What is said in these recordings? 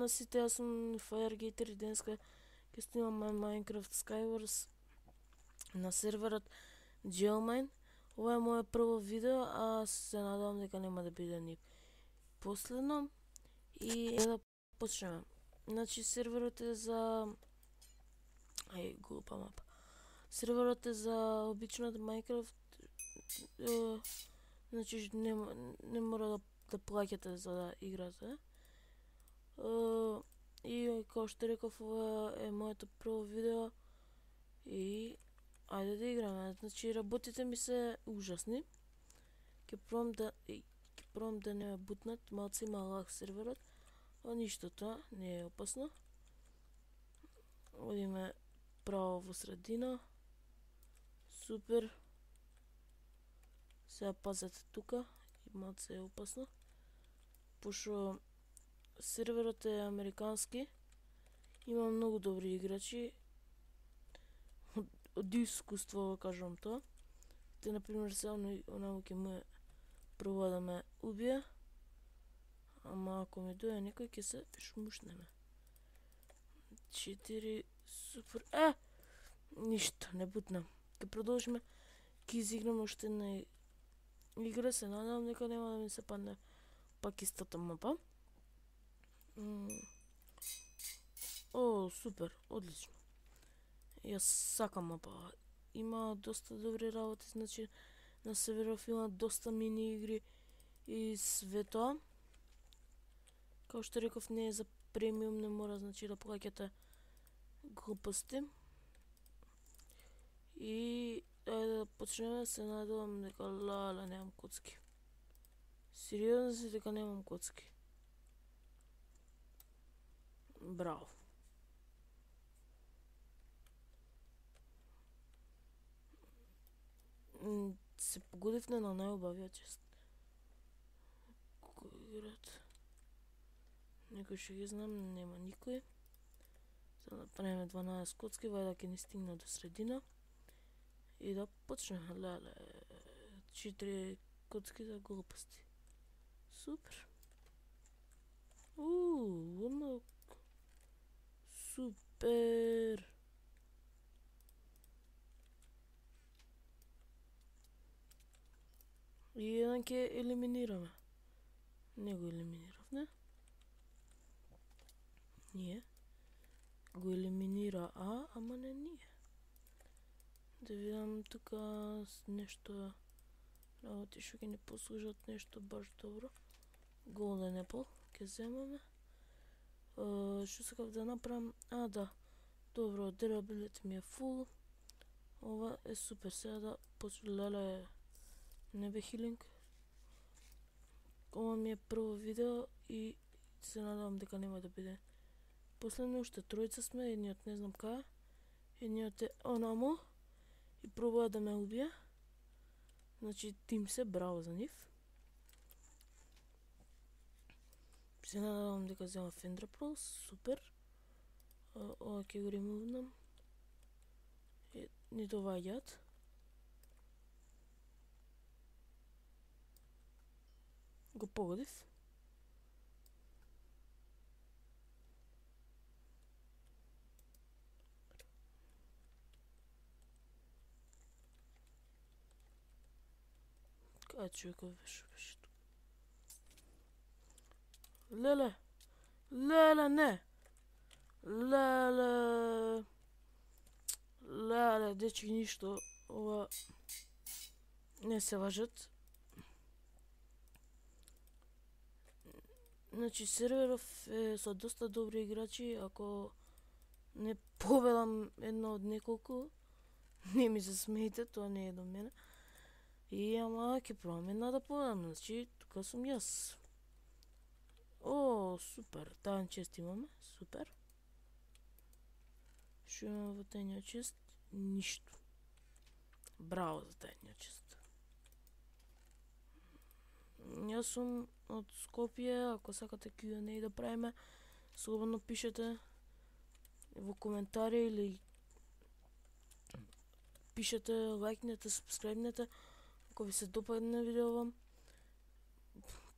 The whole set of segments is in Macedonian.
на сите, јас сум Firegater и денеска ќе снимаме Minecraft Skywars на серверот Jailmine. Ова е моје прво видео, а се надевам дека нема да биде ни последно. И да почнеме. Значи серверот е за... глупа мапа. Серверот е за обичната Minecraft. Значи не мора да плаќате за да играте. И како што реков, ова е моето прво видео и ајде да играме. Значи работите ми се ужасни. Ќе пробам да не ме бутнат, малце има лаг серверот, а ништо тоа не е опасно. Одиме право во средина. Супер. Сега пазете тука, малце е опасно. Пошто серверот е американски, има многу добри играчи. Од искуство кажувам тоа. Те, например, сега онаму ќе ме пробува да ме убие. Ама ако ми дојде некој ќе се шмушнеме. 4, супер. Ништо, не бутна. Ќе продолжиме, ќе изиграме уште една игра, се надевам дека нема да ми се падне пак истата мапа. Супер, одлично. Јас сакам мапа. Има доста добри работи, значи на серверов има доста мини игри и све тоа. Као што реков, не е за премиум, не мора значи да плаќате глупости. И ајде да почнеме, се надевам дека немам коцки. Сериозно си дека немам коцки. Браво. Се погодивме на најубавиот чест. Кој играт? Некој ще ги знам, нема никој. Сега да правиме 12 коцки, вајда ќе ни стигна до средина. И да почнеме, леле, 4 коцки за глупости. Супер. Супер. И еден ќе елиминираме. Не го елиминирав, не? Ние. Го елиминира ама не ние. Да видам тука нешто работи што ќе ни послужат, нешто баш добро. Golden Apple ќе земаме. Што сакав да направам? Да. Добро, durability ми е full. Ова е супер. Сега да леле, не бе хилинг. Ова ми е прво видео и се надевам дека нема да биде последно. Уште тројца сме, едниот не знам кај, едниот е онамо и пробува да ме убие. Значи тим се, браво за нив. Се надевам дека зема Fender Pro, супер. Ова ќе го ремувнам. Ни доваѓаат. Го погодив. Кај човекот беше тук? Леле! Леле, не! Леле, дечки, ништо. Ова не се важат. Значи серверов е со доста добри играчи, ако не победам едно од неколку, не ми се смејте, тоа не е до мене. И ама ќе пробам една да победам, значи тука сум јас. Супер, тајан чест имаме, супер. Што имаме во тајниот чест? Ништо. Браво за тајниот чест. Јас сум од Скопје, ако сакате Q&A да правиме, слободно пишете во коментари или пишете, лајкнете, сабскрајбнете, ако ви се допадне видео.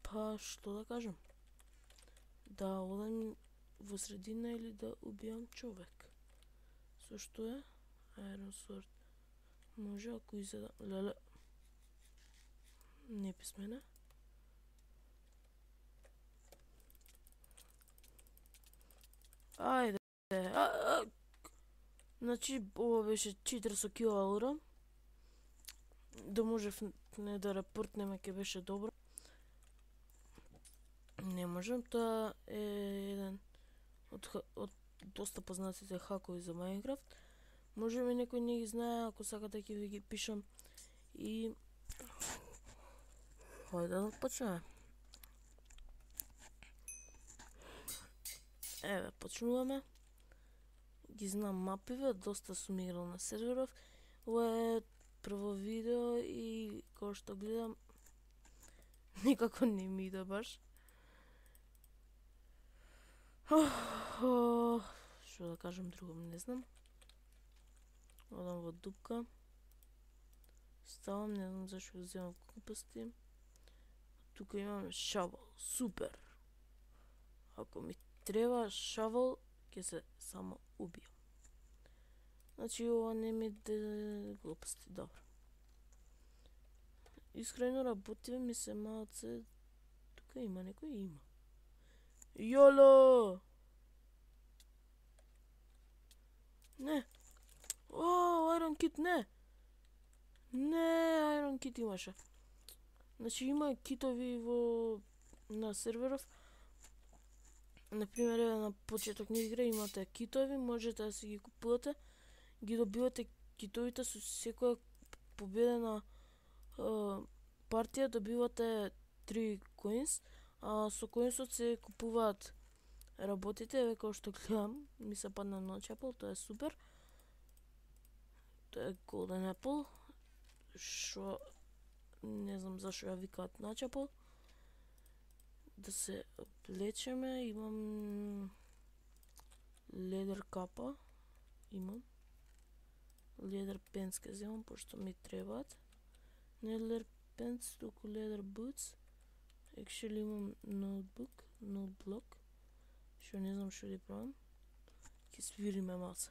Па, што да кажам? Да одам во средина или да убијам човек. Со што е? Iron Sword. Може ако изедам... Леле. Не писмене. Ајде. Значи, ова беше 400 кила урам. Да можев не да репортнеме, ке беше добро. Не можем, тоа е еден од доста познатите хакови за Майнкрафт. Може би некој не ги знае, ако сакате ќе ви ги пишам. И... Хајде да почнеме. Еве, почнуваме. Ги знам мапиве, доста сум играл на серверов. Ова е прво видео и кога што гледам никако не ми иде баш. Што да кажам друго, не знам. Одам во дупка. Ставам, не знам зашто го земам глупости. Тука имам шавол, супер. Ако ми треба шавол, ќе се само убијам. Значи ова не ми де глупости, добро. Искрено работиве ми се малце... Тука има некој? Има. Јоло! Не. О, Iron Kit, не! Не, Iron Kit имаше. Значи има китови на серверов. Например, на почеток на игра имате китови, можете да си ги купувате. Ги добивате китовите со секоја победена партија, добивате 3 коинс, а со коинсот се купуваат работите, еве како што гледам, ми се падна Notch Apple, тоа е супер. Тоа е Golden Apple, што не знам зашо ја викаат Notch Apple. Да се облечеме, имам ледер капа, имам. Ледер пенс ке земам, пошто ми требаат. Не ледер пенс, туку ледер бутс. Actually имам ноутблок, што не знам што ли правам. Ке свириме малце.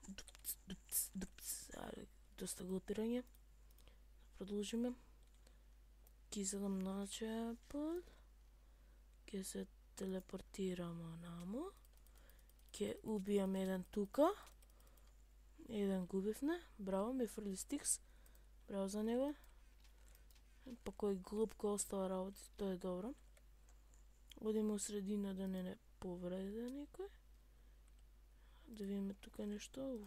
Дупц. Ајде, доста глупирање. Продолжиме. Ке изедам Notch Apple. Ке се телепортирам намо. Ке убијам еден тука. Еден губивне. Браво, ми фрли стикс. Браво за него. Па кој глуп кој остава работи, тоа е добро. Одиме у средина да не повреде некој. Да видиме тука нешто.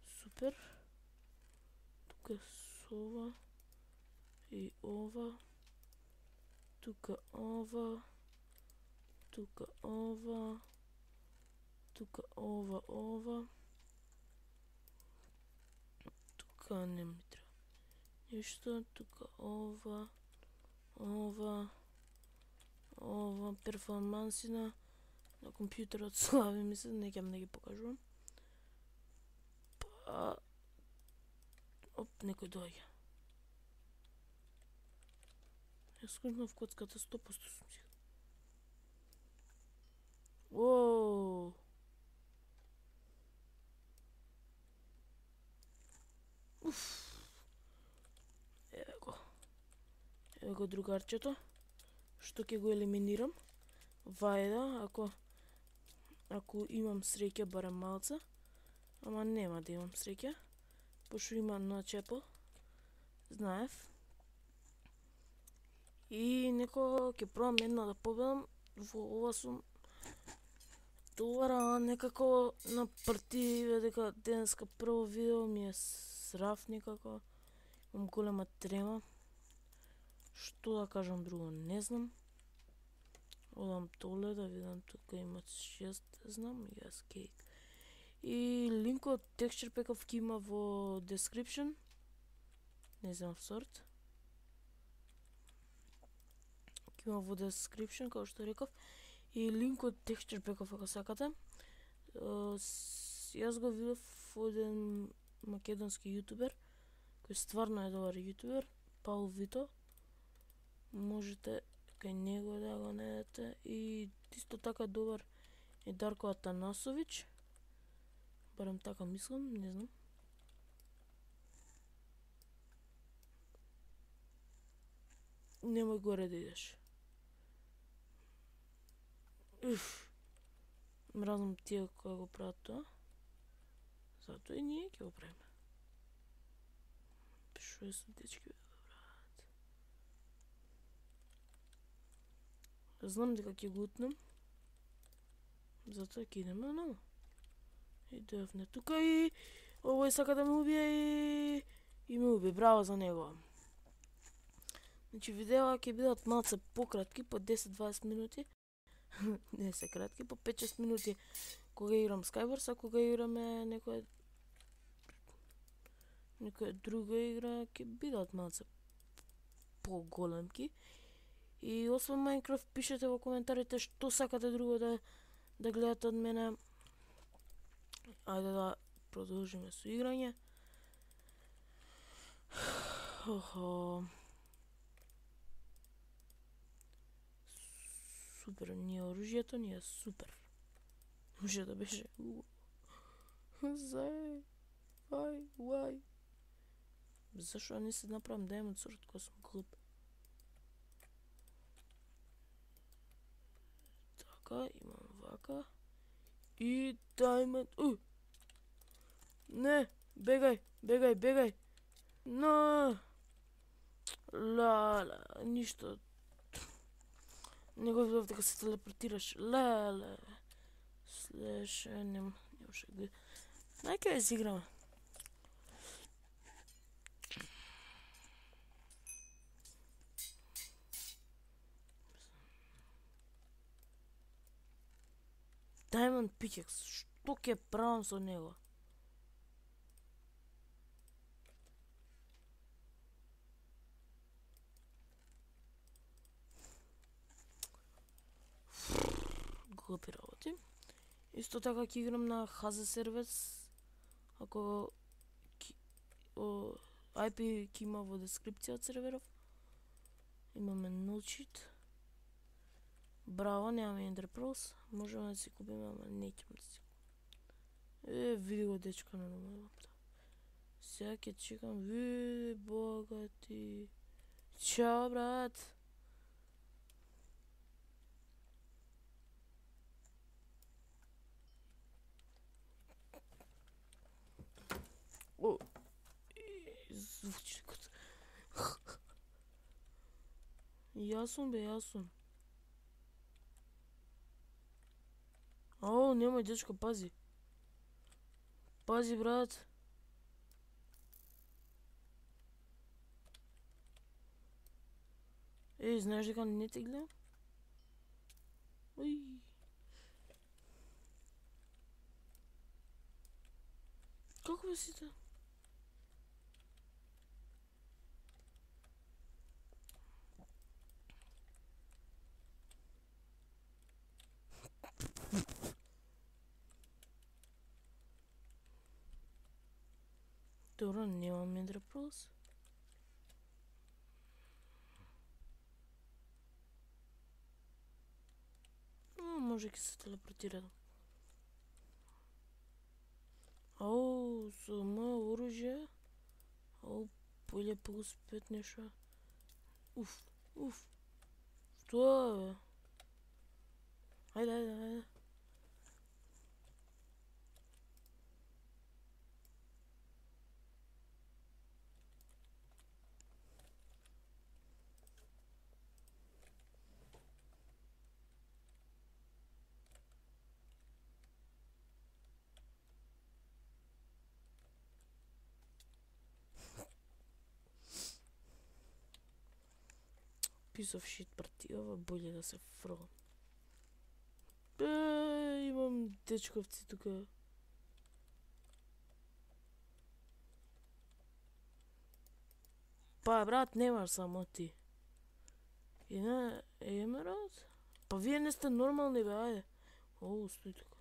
Супер. Тука сова. И ова. Тука ова. Тука ова. Тука ова. Тука не ми треба ништо. Тука ова. Перформанси на компјутерот слави ми се, не ќе да ги покажувам. Па... Оп, некој доаѓа. Јас скрутнав коцката 100% сум сигурен. Воу! Еве го другарчето, што ќе го елиминирам. Вајда, ако имам среќа барем малце. Ама нема да имам среќа. Пошто има Notch Apple. Знаев. И некако ќе пробам една да победам. Во ова сум добра, некако на партии, дека денеска прво видео ми е срав некако. Имам голема трема. Што да кажам друго, не знам. Одам доле да видам, тука има 6, знам, yes, cake. И линкот Texture Pack ќе има во description. Не знам сорт. Ќе има во description, како што реков. И линкот Texture Pack ако сакате. Јас го видов од еден македонски јутубер, кој стварно е добар јутубер, Паул Вито. Можете кај него да го најдете и Исто така добар е Дарко Атанасович. Барем така мислам, не знам. Немој горе да идеш. Мразнам тие кои го прават тоа. Зато и ние ќе го правиме. Пишуе се дечки, брат. Знам дека ќе го утнем. Затоа ќе идеме намо. И дојавне тука и овој сака да ме убие и ме уби. Браво за него. Значи видеа ќе бидат малце пократки, по 10-20 минути. Не се кратки, по 5-6 минути кога играм Skywars, а кога играме некоја друга игра ќе бидат малце поголемки. И освен Minecraft пишете во коментарите што сакате друго да гледате од мене. Ајде да продолжиме со играње. Супер, ние оружјето ни е супер. Може да беше. Зај. Why? Зашо не се направам Diamond Sword кога сум глуп? Така, имам вака. И Diamond... Не, бегај. Но... Ла, ништо. Не го видов дека се телепортираш. Леле. Слеше, немаше да... Најка ја изиграме. Diamond Pickaxe, што ќе правам со него? Глупи работи. Исто така ќе играм на HZ сервис. Ако IP ќе има во дескрипција од серверов. Имаме null cheat. Браво, немаме Ender Pearls. Можеме да си купиме, ама неќем да си. Види го дечка на номерата. Сега ќе чекам, види богати. Чао, брат. Звучи като... Јас сум. Немој дечко, пази. Пази, брат. Знаеш дека не те гледам? Како бе сите? Добро, немам Ender Pearls. Може ќе се телепортира. Со моје оружје. Поле плюс 5 нешто. Уф. Што е? Ајде. Piece of shit партија, боле да се фрлам. Имам дечковци тука. Па, брат, немаш само ти. И на Емералд? Па вие не сте нормални, бе, ајде. Стој тука.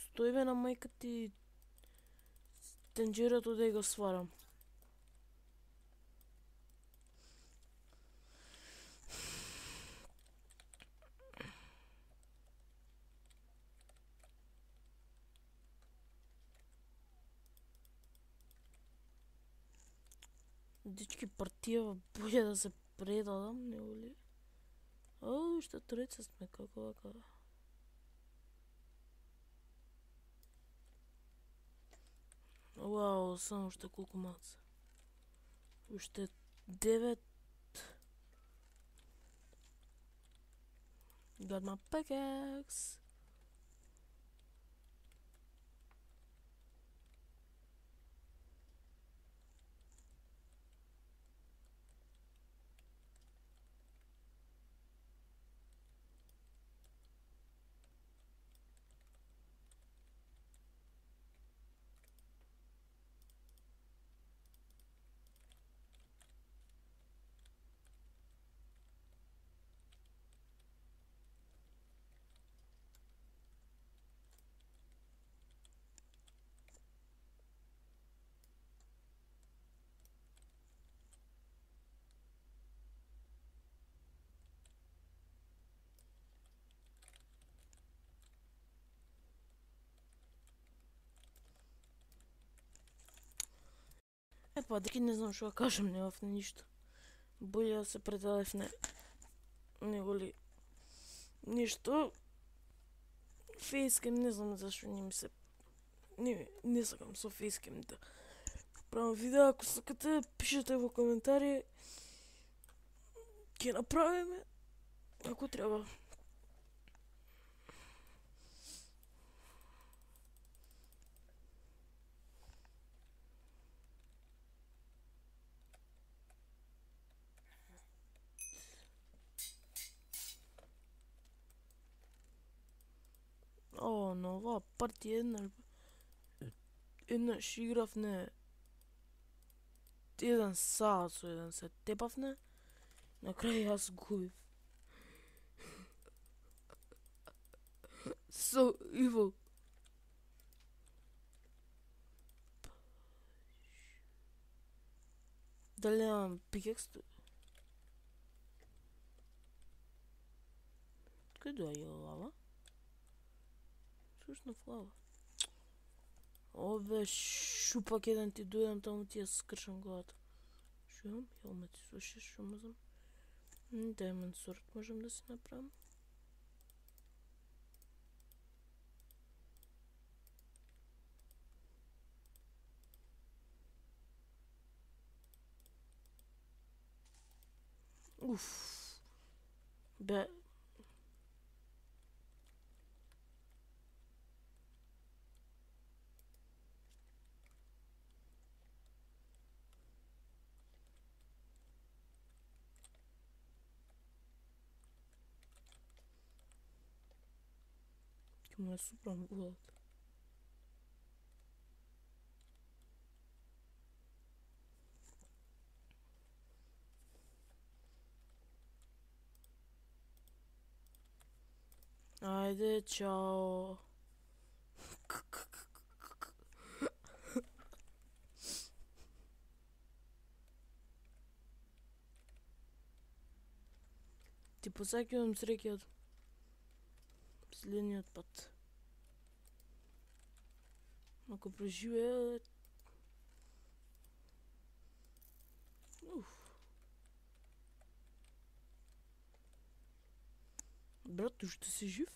Стој бе на мајка ти тенџерото да го сварам. Дички партија боле да се предадам, нели? Уште тројца сме, како вака? Вау, само уште колку малце. Уште 9. Got my pickaxe. Епа, деки не знам што да кажам, немавме ништо. Боле да се предадевме, него ли ништо. Фейскем, не знам зашто не ми се... Не сакам со фейскем да правам видео, ако сакате, пишете во коментари. Ќе направиме, ако треба. На оваа партија еднаш игравне 1 саат со еден се тепавне, на крај јас губив. So evil. Дали немам пикекс? Кај доаѓа лава? Слушна лава. Обе шупак еден ти дојдам таму ти ја скршам главата. Шо имам? Хелмет, слушаш шо можам? Diamond sword можам да си направам. Уф. Бе. Ќе му ја супрам главата. Ајде, чао. Ти посакувам среќа следниот пат. Ако преживеа... Брат, уште си жив?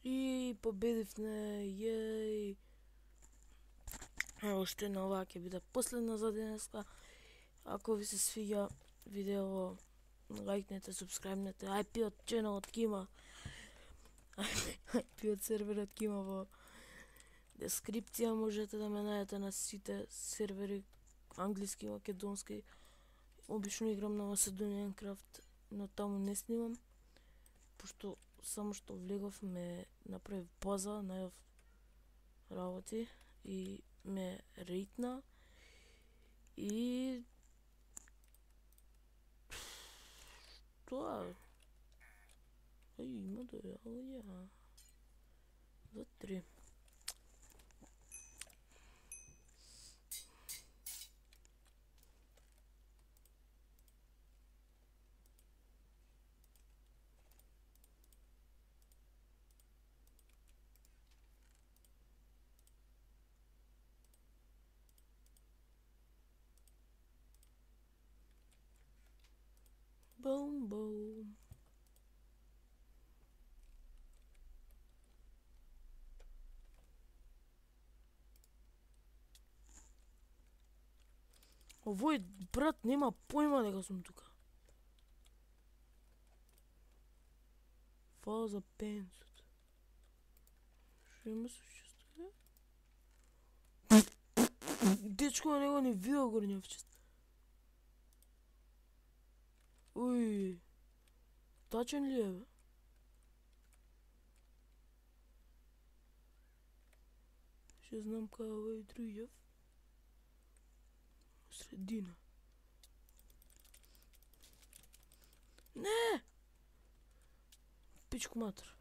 И победивме, јеј. Уште една оваа ќе биде последна за денеска. Ако ви се свиѓа видео, лајкнете, субскрајбнете, IP-от ченелот ќе има. IP-от серверот ќе има во дескрипција, можете да ме најдете на сите сервери англиски, македонски. Обично играм на Macedonian Craft, но таму не снимам, пошто само што влегов ме направи база, најав работи и ме рейтна и тоа е. Ај, има да ја. 2, 3. Бум, бум. Овој брат нема појма дека сум тука. Фала за пенсот. Што има се чувствува? Дечко него ни видел горњавчет. Уј. Тачен ли е, бе? Ще знам кај овој другиот. Средина. Не! Пичку матер.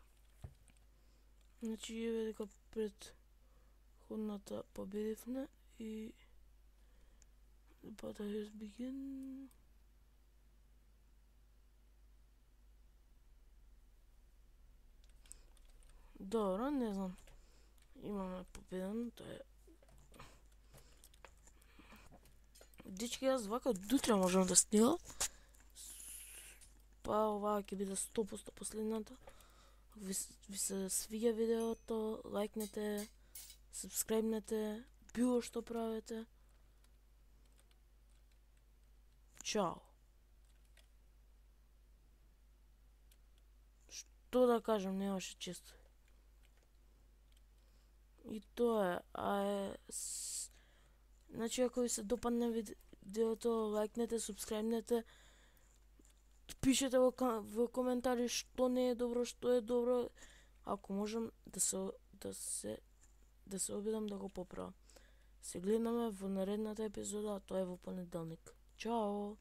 Значи еве дека пред ходната победивме и the battle has begin. Добро, не знам. Имаме победен, тоа е. Дечки, јас вака дутре можам да снимам. Па оваа ќе биде 100% последната. Ви се свиѓа видеото, лајкнете, сабскрајбнете, било што правите. Чао. Што да кажам, немаше често. И тоа е. Значи, ако ви се допадне видеото, лајкнете, субскрајбнете, пишете во коментари што не е добро, што е добро, ако можам да се обидам да го поправам. Се гледаме во наредната епизода, а тоа е во понеделник. Чао!